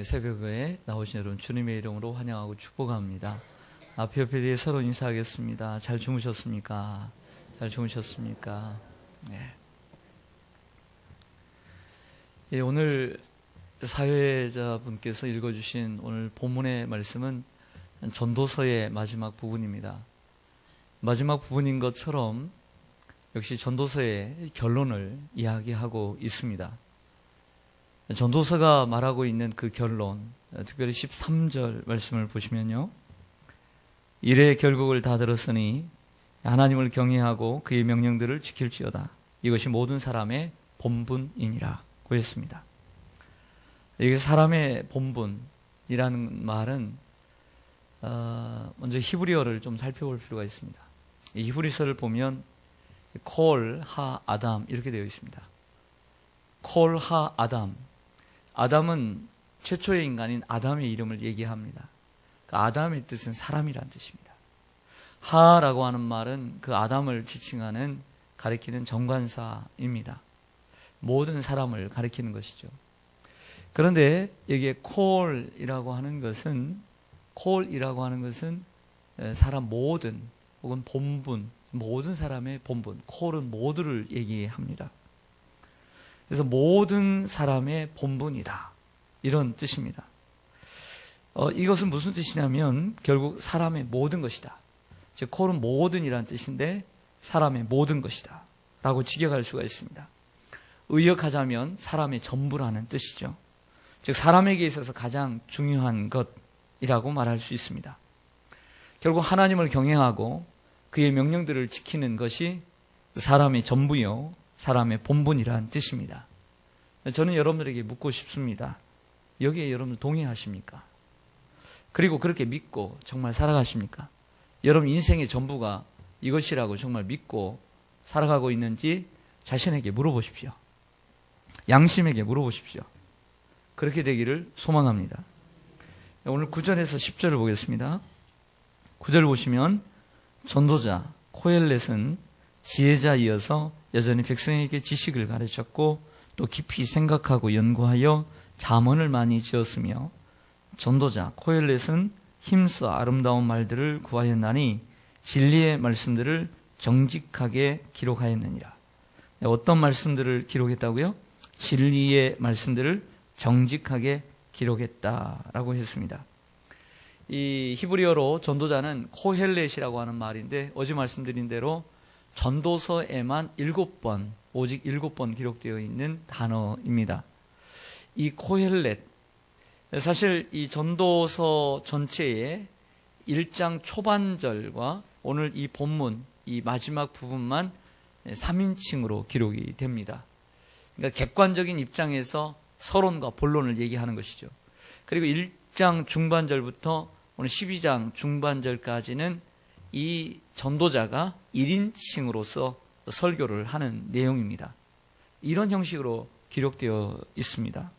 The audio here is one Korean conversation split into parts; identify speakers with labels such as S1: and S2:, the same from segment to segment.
S1: 새벽에 나오신 여러분 주님의 이름으로 환영하고 축복합니다. 앞에 옆에 서로 인사하겠습니다. 잘 주무셨습니까? 잘 주무셨습니까? 네. 오늘 사회자분께서 읽어주신 오늘 본문의 말씀은 전도서의 마지막 부분입니다. 마지막 부분인 것처럼 역시 전도서의 결론을 이야기하고 있습니다. 전도서가 말하고 있는 그 결론, 특별히 13절 말씀을 보시면요. 이래 결국을 다 들었으니 하나님을 경외하고 그의 명령들을 지킬지어다. 이것이 모든 사람의 본분이니라 고 했습니다. 여기 사람의 본분이라는 말은 먼저 히브리어를 좀 살펴볼 필요가 있습니다. 이 히브리서를 보면 콜, 하, 아담 이렇게 되어 있습니다. 콜, 하, 아담. 아담은 최초의 인간인 아담의 이름을 얘기합니다. 그 아담의 뜻은 사람이란 뜻입니다. 하라고 하는 말은 그 아담을 지칭하는 가리키는 정관사입니다. 모든 사람을 가리키는 것이죠. 그런데 여기에 콜이라고 하는 것은 사람 모든 혹은 본분, 모든 사람의 본분, 콜은 모두를 얘기합니다. 그래서 모든 사람의 본분이다. 이런 뜻입니다. 이것은 무슨 뜻이냐면 결국 사람의 모든 것이다. 즉 콜은 모든이라는 뜻인데 사람의 모든 것이다. 라고 직역할 수가 있습니다. 의역하자면 사람의 전부라는 뜻이죠. 즉 사람에게 있어서 가장 중요한 것이라고 말할 수 있습니다. 결국 하나님을 경외하고 그의 명령들을 지키는 것이 사람의 전부요, 사람의 본분이라는 뜻입니다. 저는 여러분들에게 묻고 싶습니다. 여기에 여러분들 동의하십니까? 그리고 그렇게 믿고 정말 살아가십니까? 여러분 인생의 전부가 이것이라고 정말 믿고 살아가고 있는지 자신에게 물어보십시오. 양심에게 물어보십시오. 그렇게 되기를 소망합니다. 오늘 9절에서 10절을 보겠습니다. 9절 보시면 전도자 코엘렛은 지혜자이어서 여전히 백성에게 지식을 가르쳤고 또 깊이 생각하고 연구하여 잠언을 많이 지었으며 전도자 코엘렛은 힘써 아름다운 말들을 구하였나니 진리의 말씀들을 정직하게 기록하였느니라. 어떤 말씀들을 기록했다고요? 진리의 말씀들을 정직하게 기록했다라고 했습니다. 이 히브리어로 전도자는 코헬렛이라고 하는 말인데 어제 말씀드린 대로 전도서에만 7번, 오직 7번 기록되어 있는 단어입니다. 이 코헬렛, 사실 이 전도서 전체의 1장 초반절과 오늘 이 본문, 이 마지막 부분만 3인칭으로 기록이 됩니다. 그러니까 객관적인 입장에서 서론과 본론을 얘기하는 것이죠. 그리고 1장 중반절부터 오늘 12장 중반절까지는 이 전도자가 1인칭으로서 설교를 하는 내용입니다. 이런 형식으로 기록되어 있습니다.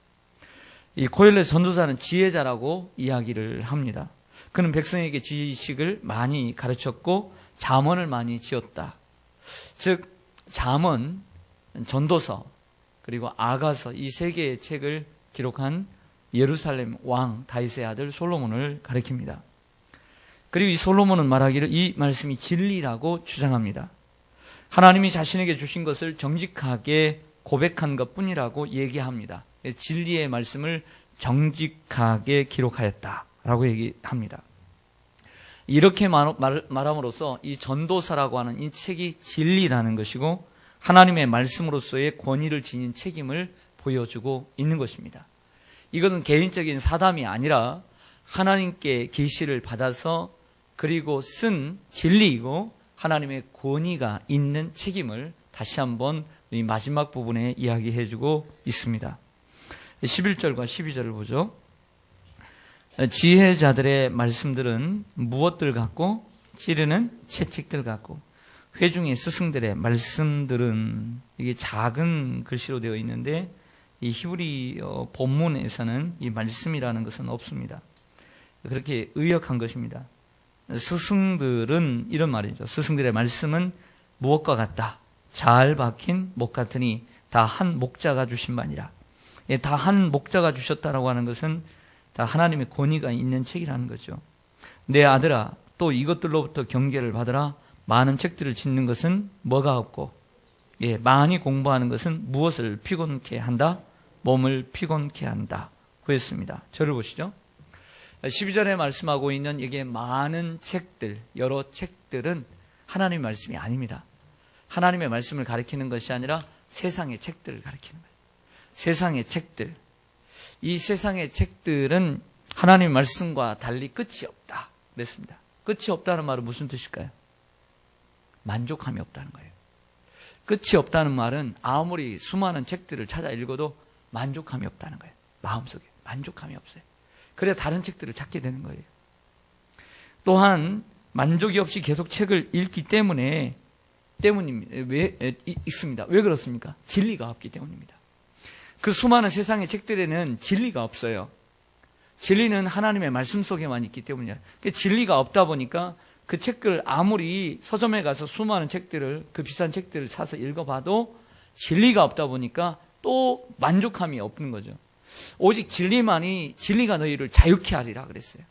S1: 이 코엘렛 전도자는 지혜자라고 이야기를 합니다. 그는 백성에게 지식을 많이 가르쳤고 잠언을 많이 지었다. 즉 잠언, 전도서, 그리고 아가서 이 세 개의 책을 기록한 예루살렘 왕 다윗의 아들 솔로몬을 가리킵니다. 그리고 이 솔로몬은 말하기를 이 말씀이 진리라고 주장합니다. 하나님이 자신에게 주신 것을 정직하게 고백한 것뿐이라고 얘기합니다. 진리의 말씀을 정직하게 기록하였다라고 얘기합니다. 이렇게 말함으로써 이 전도서라고 하는 이 책이 진리라는 것이고 하나님의 말씀으로서의 권위를 지닌 책임을 보여주고 있는 것입니다. 이것은 개인적인 사담이 아니라 하나님께 계시를 받아서 그리고 쓴 진리이고 하나님의 권위가 있는 책임을 다시 한번 이 마지막 부분에 이야기해주고 있습니다. 11절과 12절을 보죠. 지혜자들의 말씀들은 무엇들 같고 찌르는 채찍들 같고 회중의 스승들의 말씀들은 이게 작은 글씨로 되어 있는데 이 히브리 본문에서는 이 말씀이라는 것은 없습니다. 그렇게 의역한 것입니다. 스승들은 이런 말이죠. 스승들의 말씀은 무엇과 같다. 잘 박힌 목 같으니 다 한 목자가 주신 바니라. 다 한 목자가 주셨다라고 하는 것은 다 하나님의 권위가 있는 책이라는 거죠. 내 아들아, 또 이것들로부터 경계를 받으라. 많은 책들을 짓는 것은 뭐가 없고, 많이 공부하는 것은 무엇을 피곤케 한다? 몸을 피곤케 한다. 그랬습니다. 저를 보시죠. 12절에 말씀하고 있는 이게 많은 책들, 여러 책들은 하나님의 말씀이 아닙니다. 하나님의 말씀을 가리키는 것이 아니라 세상의 책들을 가리키는 거예요. 세상의 책들. 이 세상의 책들은 하나님의 말씀과 달리 끝이 없다. 그랬습니다. 끝이 없다는 말은 무슨 뜻일까요? 만족함이 없다는 거예요. 끝이 없다는 말은 아무리 수많은 책들을 찾아 읽어도 만족함이 없다는 거예요. 마음속에 만족함이 없어요. 그래야 다른 책들을 찾게 되는 거예요. 또한 만족이 없이 계속 책을 읽기 때문입니다. 왜 그렇습니까? 진리가 없기 때문입니다. 그 수많은 세상의 책들에는 진리가 없어요. 진리는 하나님의 말씀 속에만 있기 때문이에요. 진리가 없다 보니까 그 책을 아무리 서점에 가서 수많은 책들을, 그 비싼 책들을 사서 읽어봐도 진리가 없다 보니까 또 만족함이 없는 거죠. 오직 진리가 너희를 자유케 하리라 그랬어요.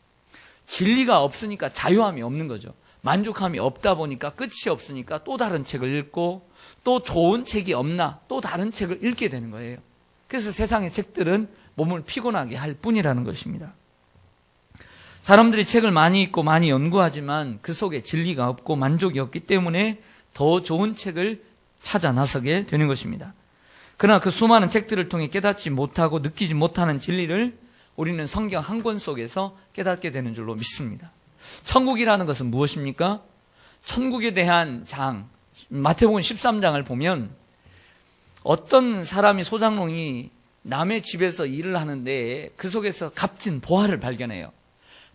S1: 진리가 없으니까 자유함이 없는 거죠. 만족함이 없다 보니까 끝이 없으니까 또 다른 책을 읽고, 또 좋은 책이 없나 또 다른 책을 읽게 되는 거예요. 그래서 세상의 책들은 몸을 피곤하게 할 뿐이라는 것입니다. 사람들이 책을 많이 읽고 많이 연구하지만 그 속에 진리가 없고 만족이 없기 때문에 더 좋은 책을 찾아 나서게 되는 것입니다. 그러나 그 수많은 책들을 통해 깨닫지 못하고 느끼지 못하는 진리를 우리는 성경 한 권 속에서 깨닫게 되는 줄로 믿습니다. 천국이라는 것은 무엇입니까? 천국에 대한 마태복음 13장을 보면 어떤 사람이, 소장농이 남의 집에서 일을 하는데 그 속에서 값진 보화를 발견해요.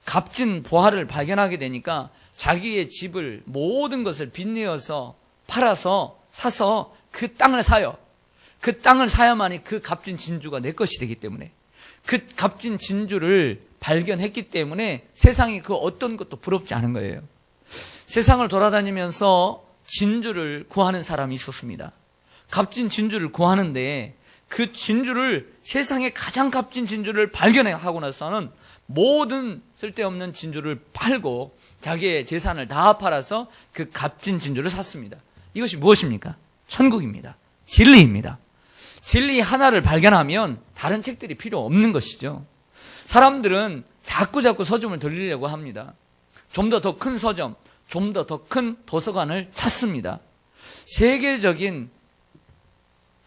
S1: 값진 보화를 발견하게 되니까 자기의 집을, 모든 것을 빚내어서 팔아서 사서 그 땅을 사요. 그 땅을 사야만이 그 값진 진주가 내 것이 되기 때문에, 그 값진 진주를 발견했기 때문에 세상에 그 어떤 것도 부럽지 않은 거예요. 세상을 돌아다니면서 진주를 구하는 사람이 있었습니다. 값진 진주를 구하는데 그 진주를, 세상에 가장 값진 진주를 발견하고 나서는 모든 쓸데없는 진주를 팔고 자기의 재산을 다 팔아서 그 값진 진주를 샀습니다. 이것이 무엇입니까? 천국입니다. 진리입니다. 진리 하나를 발견하면 다른 책들이 필요 없는 것이죠. 사람들은 자꾸 서점을 들리려고 합니다. 좀 더 큰 서점, 좀 더 큰 도서관을 찾습니다. 세계적인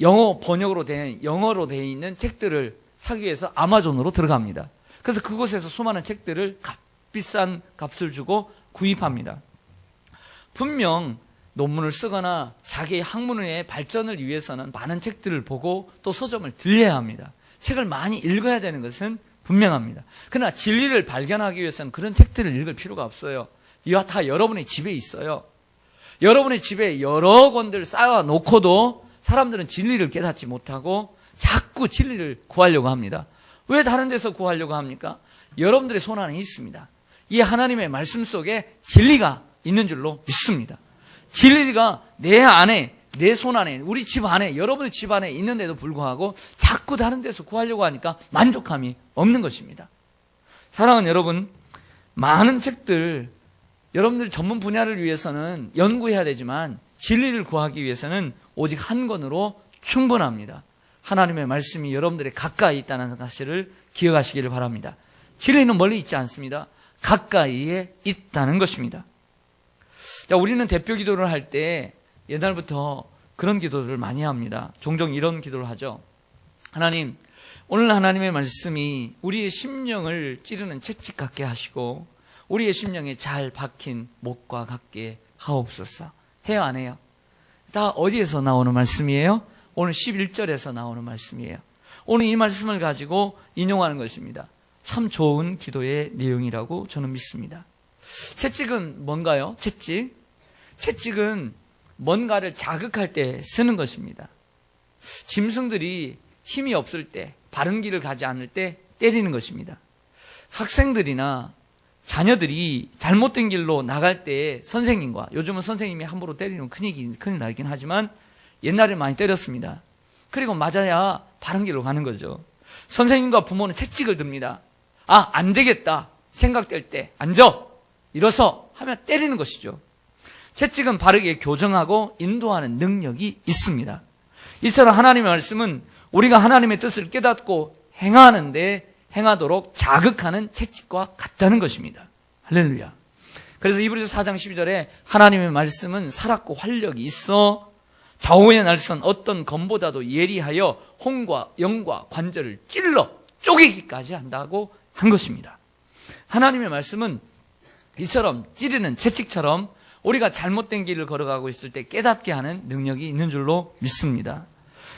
S1: 영어로 되어 있는 책들을 사기 위해서 아마존으로 들어갑니다. 그래서 그곳에서 수많은 책들을 비싼 값을 주고 구입합니다. 분명 논문을 쓰거나 자기의 학문의 발전을 위해서는 많은 책들을 보고 또 서점을 들려야 합니다. 책을 많이 읽어야 되는 것은 분명합니다. 그러나 진리를 발견하기 위해서는 그런 책들을 읽을 필요가 없어요. 다 여러분의 집에 있어요. 여러분의 집에 여러 권들 쌓아놓고도 사람들은 진리를 깨닫지 못하고 자꾸 진리를 구하려고 합니다. 왜 다른 데서 구하려고 합니까? 여러분들의 손 안에 있습니다. 이 하나님의 말씀 속에 진리가 있는 줄로 믿습니다. 진리가 내 안에, 내 손 안에, 우리 집 안에, 여러분의 집 안에 있는데도 불구하고 자꾸 다른 데서 구하려고 하니까 만족함이 없는 것입니다. 사랑하는 여러분, 많은 책들, 여러분들 전문 분야를 위해서는 연구해야 되지만 진리를 구하기 위해서는 오직 한 권으로 충분합니다. 하나님의 말씀이 여러분들의 가까이 있다는 사실을 기억하시기를 바랍니다. 진리는 멀리 있지 않습니다. 가까이에 있다는 것입니다. 우리는 대표 기도를 할 때 옛날부터 그런 기도를 많이 합니다. 종종 이런 기도를 하죠. 하나님, 오늘 하나님의 말씀이 우리의 심령을 찌르는 채찍 같게 하시고 우리의 심령에 잘 박힌 못과 같게 하옵소서. 해요, 안 해요? 다 어디에서 나오는 말씀이에요? 오늘 11절에서 나오는 말씀이에요. 오늘 이 말씀을 가지고 인용하는 것입니다. 참 좋은 기도의 내용이라고 저는 믿습니다. 채찍은 뭔가요? 채찍은 뭔가를 자극할 때 쓰는 것입니다. 짐승들이 힘이 없을 때, 바른 길을 가지 않을 때 때리는 것입니다. 학생들이나 자녀들이 잘못된 길로 나갈 때 선생님과, 요즘은 선생님이 함부로 때리면 큰일 나긴 하지만 옛날에 많이 때렸습니다. 그리고 맞아야 바른 길로 가는 거죠. 선생님과 부모는 채찍을 듭니다. 아, 안 되겠다 생각될 때 앉아, 일어서 하면 때리는 것이죠. 채찍은 바르게 교정하고 인도하는 능력이 있습니다. 이처럼 하나님의 말씀은 우리가 하나님의 뜻을 깨닫고 행하도록 자극하는 채찍과 같다는 것입니다. 할렐루야. 그래서 이브리서 4장 12절에 하나님의 말씀은 살았고 활력이 있어 좌우의 날선 어떤 검보다도 예리하여 혼과 영과 관절을 찔러 쪼개기까지 한다고 한 것입니다. 하나님의 말씀은 이처럼 찌르는 채찍처럼 우리가 잘못된 길을 걸어가고 있을 때 깨닫게 하는 능력이 있는 줄로 믿습니다.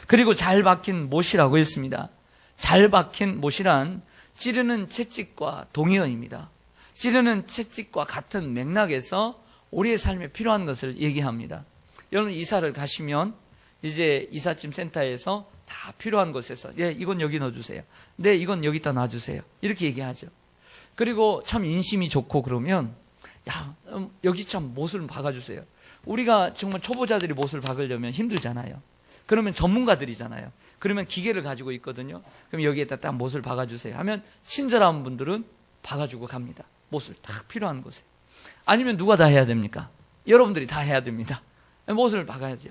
S1: 그리고 잘 박힌 못이라고 했습니다. 잘 박힌 못이란 찌르는 채찍과 동의어입니다. 찌르는 채찍과 같은 맥락에서 우리의 삶에 필요한 것을 얘기합니다. 여러분 이사를 가시면 이제 이삿짐 센터에서 다 필요한 곳에서 이건 여기 넣어주세요. 네, 이건 여기다 놔주세요. 이렇게 얘기하죠. 그리고 참 인심이 좋고 그러면 여기 참 못을 박아주세요. 우리가 정말 초보자들이 못을 박으려면 힘들잖아요. 그러면 전문가들이잖아요. 그러면 기계를 가지고 있거든요. 그럼 여기에다 딱 못을 박아주세요 하면 친절한 분들은 박아주고 갑니다. 못을 딱 필요한 곳에. 아니면 누가 다 해야 됩니까? 여러분들이 다 해야 됩니다. 못을 박아야죠.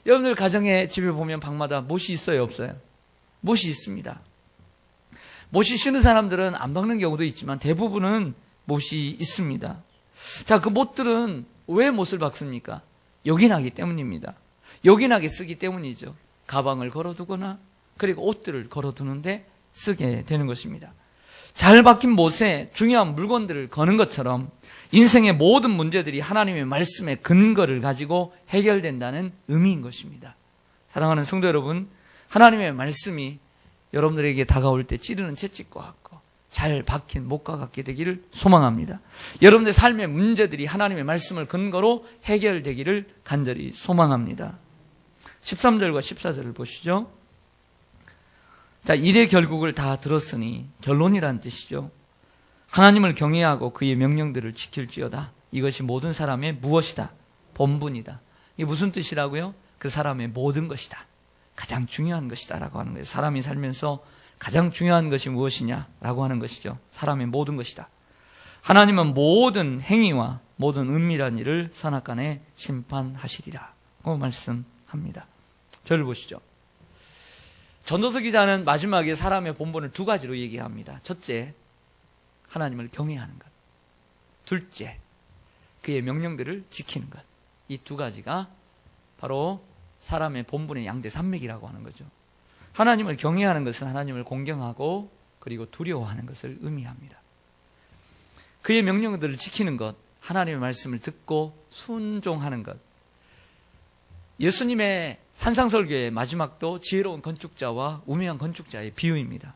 S1: 여러분들 가정에 집에 보면 방마다 못이 있어요, 없어요? 못이 있습니다. 못이 싫은 사람들은 안 박는 경우도 있지만 대부분은 못이 있습니다. 자, 그 못들은 왜 못을 박습니까? 요긴하기 때문입니다. 요긴하게 쓰기 때문이죠. 가방을 걸어두거나 그리고 옷들을 걸어두는데 쓰게 되는 것입니다. 잘 박힌 못에 중요한 물건들을 거는 것처럼 인생의 모든 문제들이 하나님의 말씀의 근거를 가지고 해결된다는 의미인 것입니다. 사랑하는 성도 여러분, 하나님의 말씀이 여러분들에게 다가올 때 찌르는 채찍과 같고 잘 박힌 못과 같게 되기를 소망합니다. 여러분들의 삶의 문제들이 하나님의 말씀을 근거로 해결되기를 간절히 소망합니다. 13절과 14절을 보시죠. 자, 일의 결국을 다 들었으니 결론이란 뜻이죠. 하나님을 경외하고 그의 명령들을 지킬지어다. 이것이 모든 사람의 무엇이다? 본분이다. 이게 무슨 뜻이라고요? 그 사람의 모든 것이다. 가장 중요한 것이다 라고 하는 거예요. 사람이 살면서 가장 중요한 것이 무엇이냐라고 하는 것이죠. 사람의 모든 것이다. 하나님은 모든 행위와 모든 은밀한 일을 선악간에 심판하시리라고 말씀합니다. 저를 보시죠. 전도서 기자는 마지막에 사람의 본분을 두 가지로 얘기합니다. 첫째, 하나님을 경외하는 것. 둘째, 그의 명령들을 지키는 것. 이 두 가지가 바로 사람의 본분의 양대 산맥이라고 하는 거죠. 하나님을 경외하는 것은 하나님을 공경하고 그리고 두려워하는 것을 의미합니다. 그의 명령들을 지키는 것, 하나님의 말씀을 듣고 순종하는 것. 예수님의 산상설교의 마지막도 지혜로운 건축자와 우매한 건축자의 비유입니다.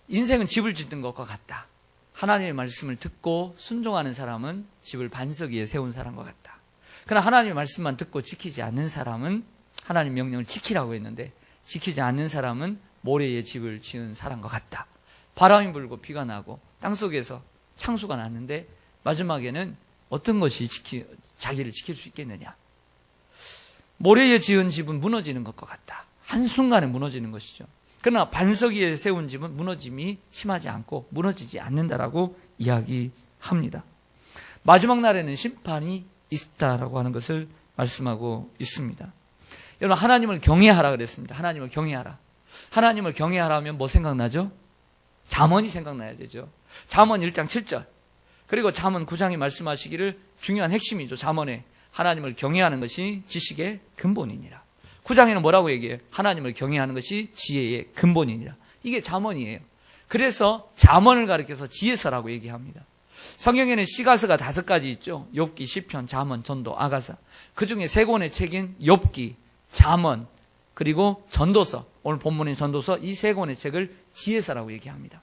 S1: 인생은 집을 짓는 것과 같다. 하나님의 말씀을 듣고 순종하는 사람은 집을 반석 위에 세운 사람과 같다. 그러나 하나님의 말씀만 듣고 지키지 않는 사람은 하나님의 명령을 지키라고 했는데 지키지 않는 사람은 모래에 집을 지은 사람과 같다. 바람이 불고 비가 나고 땅속에서 창수가 났는데 마지막에는 어떤 것이 자기를 지킬 수 있겠느냐. 모래에 지은 집은 무너지는 것과 같다. 한순간에 무너지는 것이죠. 그러나 반석 위에 세운 집은 무너짐이 심하지 않고 무너지지 않는다라고 이야기합니다. 마지막 날에는 심판이 있다라고 하는 것을 말씀하고 있습니다. 여러분, 하나님을 경외하라 그랬습니다. 하나님을 경외하라. 하나님을 경외하라 하면 뭐 생각나죠? 잠언이 생각나야 되죠. 잠언 1장 7절. 그리고 잠언 9장이 말씀하시기를 중요한 핵심이죠. 잠언에 하나님을 경외하는 것이 지식의 근본이니라. 9장에는 뭐라고 얘기해요? 하나님을 경외하는 것이 지혜의 근본이니라. 이게 잠언이에요. 그래서 잠언을 가리켜서 지혜서라고 얘기합니다. 성경에는 시가서가 5가지 있죠. 욥기, 시편, 잠언, 전도, 아가서. 그중에 3권의 책인 욥기, 잠언, 그리고 전도서, 오늘 본문인 전도서, 이 3권의 책을 지혜서라고 얘기합니다.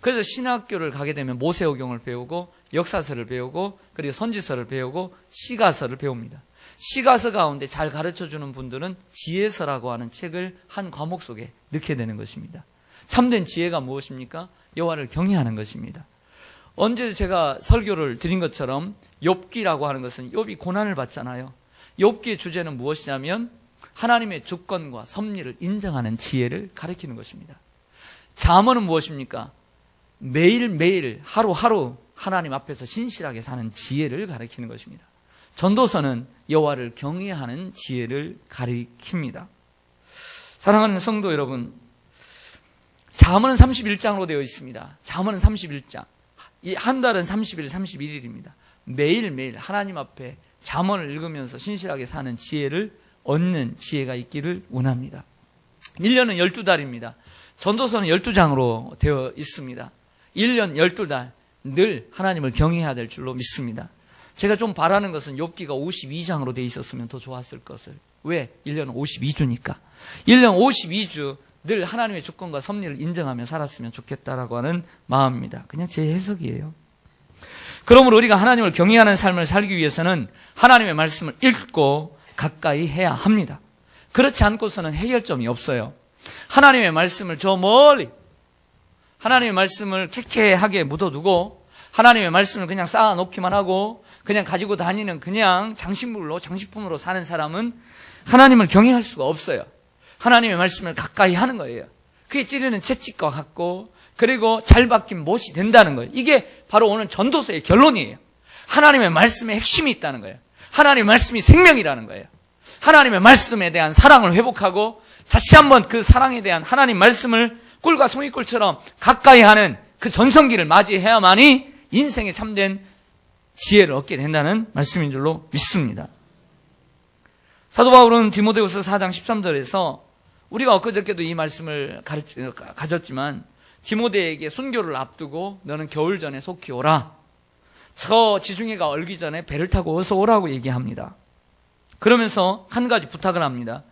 S1: 그래서 신학교를 가게 되면 모세오경을 배우고 역사서를 배우고 그리고 선지서를 배우고 시가서를 배웁니다. 시가서 가운데 잘 가르쳐주는 분들은 지혜서라고 하는 책을 한 과목 속에 넣게 되는 것입니다. 참된 지혜가 무엇입니까? 여호와를 경외하는 것입니다. 언제 제가 설교를 드린 것처럼 욥기라고 하는 것은 욥이 고난을 받잖아요. 욥기의 주제는 무엇이냐면 하나님의 주권과 섭리를 인정하는 지혜를 가리키는 것입니다. 잠언은 무엇입니까? 매일매일 하루하루 하나님 앞에서 신실하게 사는 지혜를 가리키는 것입니다. 전도서는 여호와를 경외하는 지혜를 가리킵니다. 사랑하는 성도 여러분, 잠언은 31장으로 되어 있습니다. 잠언은 31장. 이 한 달은 30일, 31일입니다. 매일매일 하나님 앞에 잠언을 읽으면서 신실하게 사는 지혜를 얻는 지혜가 있기를 원합니다. 1년은 12달입니다. 전도서는 12장으로 되어 있습니다. 1년 12달 늘 하나님을 경외해야 될 줄로 믿습니다. 제가 좀 바라는 것은 욥기가 52장으로 되어 있었으면 더 좋았을 것을. 왜? 1년은 52주니까. 1년 52주 늘 하나님의 주권과 섭리를 인정하며 살았으면 좋겠다라고 하는 마음입니다. 그냥 제 해석이에요. 그러므로 우리가 하나님을 경외하는 삶을 살기 위해서는 하나님의 말씀을 읽고 가까이 해야 합니다. 그렇지 않고서는 해결점이 없어요. 하나님의 말씀을 저 멀리, 하나님의 말씀을 쾌쾌하게 묻어두고 하나님의 말씀을 그냥 쌓아놓기만 하고 그냥 가지고 다니는 그냥 장식품으로 사는 사람은 하나님을 경외할 수가 없어요. 하나님의 말씀을 가까이 하는 거예요. 그게 찌르는 채찍과 같고, 그리고 잘 박힌 못이 된다는 거예요. 이게 바로 오늘 전도서의 결론이에요. 하나님의 말씀에 핵심이 있다는 거예요. 하나님의 말씀이 생명이라는 거예요. 하나님의 말씀에 대한 사랑을 회복하고 다시 한번 그 사랑에 대한 하나님 말씀을 꿀과 송이꿀처럼 가까이 하는 그 전성기를 맞이해야만이 인생에 참된 지혜를 얻게 된다는 말씀인 줄로 믿습니다. 사도 바울은 디모데후서 4장 13절에서 우리가 엊그저께도 이 말씀을 가졌지만 디모데에게 순교를 앞두고 너는 겨울 전에 속히 오라. 저 지중해가 얼기 전에 배를 타고 어서 오라고 얘기합니다. 그러면서 한 가지 부탁을 합니다.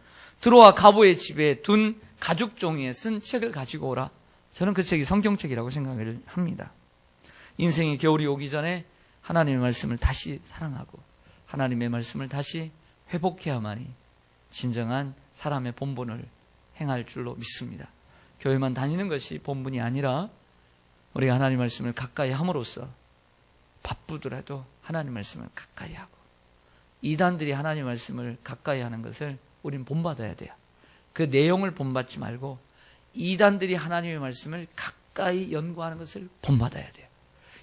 S1: 드로아 가보의 집에 둔 가죽 종이에 쓴 책을 가지고 오라. 저는 그 책이 성경책이라고 생각을 합니다. 인생의 겨울이 오기 전에 하나님의 말씀을 다시 사랑하고 하나님의 말씀을 다시 회복해야만이 진정한 사람의 본분을 행할 줄로 믿습니다. 교회만 다니는 것이 본분이 아니라 우리가 하나님 말씀을 가까이 함으로써 바쁘더라도 하나님 말씀을 가까이 하고, 이단들이 하나님 말씀을 가까이 하는 것을 우린 본받아야 돼요. 그 내용을 본받지 말고 이단들이 하나님의 말씀을 가까이 연구하는 것을 본받아야 돼요.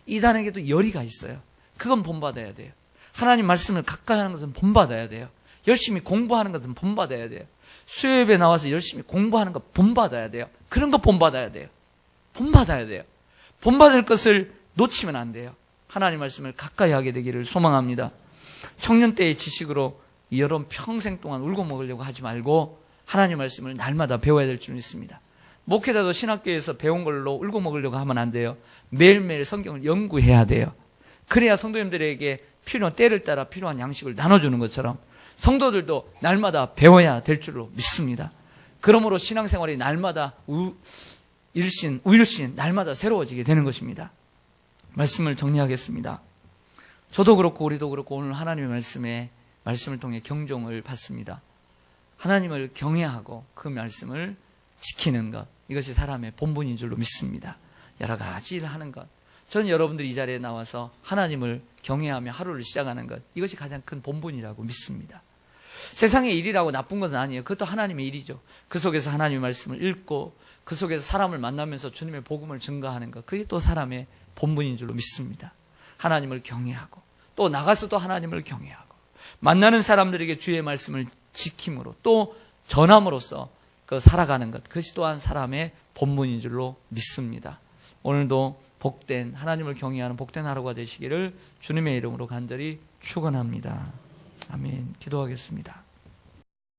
S1: 이단에게도 열의가 있어요. 그건 본받아야 돼요. 하나님 말씀을 가까이 하는 것은 본받아야 돼요. 열심히 공부하는 것은 본받아야 돼요. 수요예배 나와서 열심히 공부하는 것 본받아야 돼요. 그런 거 본받아야 돼요. 본받아야 돼요. 본받을 것을 놓치면 안 돼요. 하나님 말씀을 가까이 하게 되기를 소망합니다. 청년 때의 지식으로 여러분 평생 동안 울고 먹으려고 하지 말고 하나님 말씀을 날마다 배워야 될 줄 믿습니다. 목회자도 신학교에서 배운 걸로 울고 먹으려고 하면 안 돼요. 매일매일 성경을 연구해야 돼요. 그래야 성도님들에게 필요한 때를 따라 필요한 양식을 나눠주는 것처럼 성도들도 날마다 배워야 될 줄로 믿습니다. 그러므로 신앙생활이 날마다 우일신 날마다 새로워지게 되는 것입니다. 말씀을 정리하겠습니다. 저도 그렇고 우리도 그렇고 오늘 하나님의 말씀을 통해 경종을 받습니다. 하나님을 경외하고 그 말씀을 지키는 것, 이것이 사람의 본분인 줄로 믿습니다. 여러 가지 일을 하는 것, 저는 여러분들이 이 자리에 나와서 하나님을 경외하며 하루를 시작하는 것, 이것이 가장 큰 본분이라고 믿습니다. 세상의 일이라고 나쁜 것은 아니에요. 그것도 하나님의 일이죠. 그 속에서 하나님의 말씀을 읽고 그 속에서 사람을 만나면서 주님의 복음을 증거하는 것, 그게 또 사람의 본분인 줄로 믿습니다. 하나님을 경외하고 또 나가서도 하나님을 경외하고 만나는 사람들에게 주의 말씀을 지킴으로 또 전함으로써 그 살아가는 것, 그것이 또한 사람의 본분인 줄로 믿습니다. 오늘도 복된 하나님을 경외하는 복된 하루가 되시기를 주님의 이름으로 간절히 축원합니다. 아멘. 기도하겠습니다.